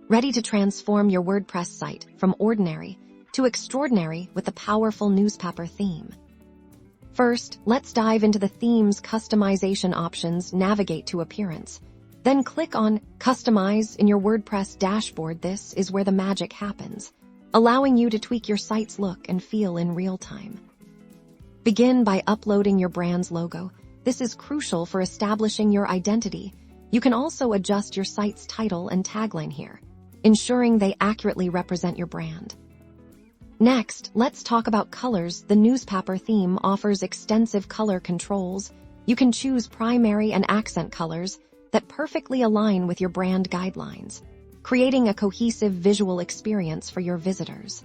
ready to transform your WordPress site from ordinary to extraordinary with the powerful Newpapper theme. First, let's dive into the theme's customization options. Navigate to Appearance. Then click on Customize in your WordPress dashboard. This is where the magic happens, allowing you to tweak your site's look and feel in real time. Begin by uploading your brand's logo. This is crucial for establishing your identity. You can also adjust your site's title and tagline here, ensuring they accurately represent your brand. Next, let's talk about colors. The Newpapper theme offers extensive color controls. You can choose primary and accent colors that perfectly align with your brand guidelines, creating a cohesive visual experience for your visitors.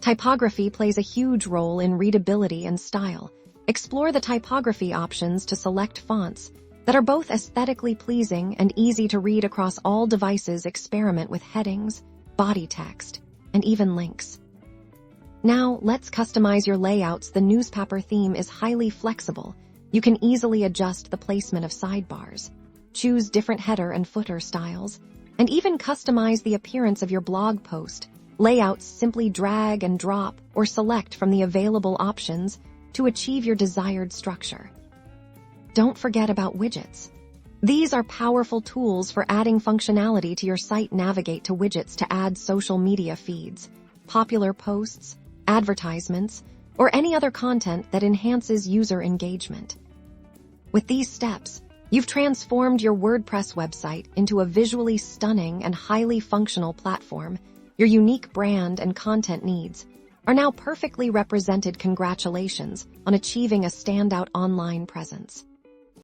Typography plays a huge role in readability and style. Explore the typography options to select fonts that are both aesthetically pleasing and easy to read across all devices. Experiment with headings, body text, and even links. Now, let's customize your layouts. The Newpapper theme is highly flexible. You can easily adjust the placement of sidebars, choose different header and footer styles, and even customize the appearance of your blog post. Layouts simply drag and drop or select from the available options to achieve your desired structure. Don't forget about widgets. These are powerful tools for adding functionality to your site. Navigate to widgets to add social media feeds, popular posts, advertisements, or any other content that enhances user engagement. With these steps, you've transformed your WordPress website into a visually stunning and highly functional platform. Your unique brand and content needs are now perfectly represented. Congratulations on achieving a standout online presence.